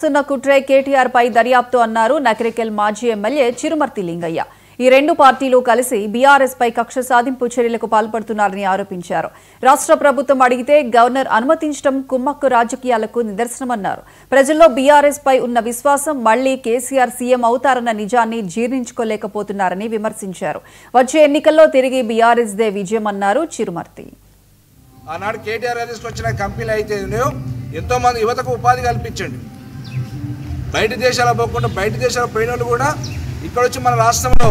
సున్న కుట్రే కేటీఆర్ పై దర్యాప్తు అన్నారు నకరికల్ మాజీ ఎమ్మెల్యే చిరుమర్తి లింగయ్య. ఈ రెండు పార్టీలు కలిసి బీఆర్ఎస్ పై కక్ష సాధింపు చర్యలకు పాల్పడుతున్నారని ఆరోపించారు. రాష్ట్ర ప్రభుత్వం అడిగితే గవర్నర్ అనుమతించడం కుమ్మక్కు రాజకీయాలకు నిదర్శనమన్నారు. ప్రజల్లో బీఆర్ఎస్ పై ఉన్న విశ్వాసం మళ్లీ కేసీఆర్ సీఎం అవుతారన్న నిజాన్ని జీర్ణించుకోలేకపోతున్నారని విమర్శించారు. వచ్చే ఎన్నికల్లో తిరిగి బీఆర్ఎస్ దే విజయమన్నారు చిరుమర్తి. ఆనాడు కేటీఆర్ తీసుకొచ్చిన కంపెనీలు అయితే ఎంతో మంది యువతకు ఉపాధి కల్పించండి. బయట దేశాల పోకుండా బయట దేశాల పోయిన వాళ్ళు కూడా ఇక్కడ వచ్చి మన రాష్ట్రంలో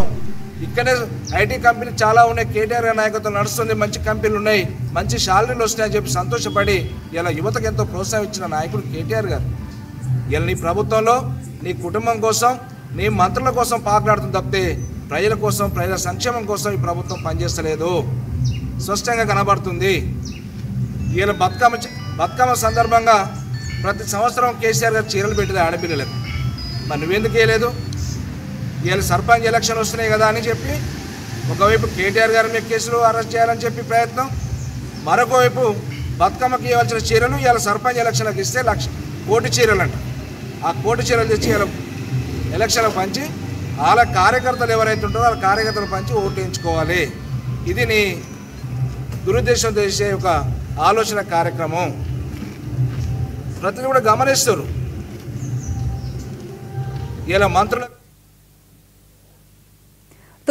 ఇక్కడే ఐటీ కంపెనీ చాలా ఉన్నాయి. కేటీఆర్ నాయకత్వం నడుస్తుంది, మంచి కంపెనీలు ఉన్నాయి, మంచి శాలరీలు వస్తున్నాయని చెప్పి సంతోషపడి ఇలా యువతకు ఎంతో ప్రోత్సహించిన నాయకుడు కేటీఆర్ గారు. ఇలా నీ ప్రభుత్వంలో నీ కుటుంబం కోసం నీ మంత్రుల కోసం పాకులాడుతుంది తప్పితే ప్రజల కోసం ప్రజల సంక్షేమం కోసం ఈ ప్రభుత్వం పనిచేస్తలేదు, స్పష్టంగా కనబడుతుంది. ఇలా బతుకమ్మ సందర్భంగా ప్రతి సంవత్సరం కేసీఆర్ గారు చీరలు పెట్టేది ఆడపిల్లలకు. మరి నువ్వెందుకు వేయలేదు? వీళ్ళు సర్పంచ్ ఎలక్షన్ వస్తున్నాయి కదా అని చెప్పి ఒకవైపు కేటీఆర్ గారి మీద కేసులు అరెస్ట్ చేయాలని చెప్పి ప్రయత్నం, మరొకవైపు బతుకమ్మకి ఇవ్వాల్సిన చీరలు ఇవాళ సర్పంచ్ ఎలక్షన్లకు ఇస్తే 1,00,000 కోటి చీరలు అంట. ఆ కోటి చీరలు తెచ్చి ఇలా ఎలక్షన్లకు పంచి వాళ్ళ కార్యకర్తలు ఎవరైతే ఉంటారో వాళ్ళ కార్యకర్తలు పంచి ఓటు వేయించుకోవాలి. ఇది నీ దురుద్దేశం చేసే ఒక ఆలోచన కార్యక్రమం. ప్రజలు కూడా గమనిస్తారు. ఇలా మంత్రులు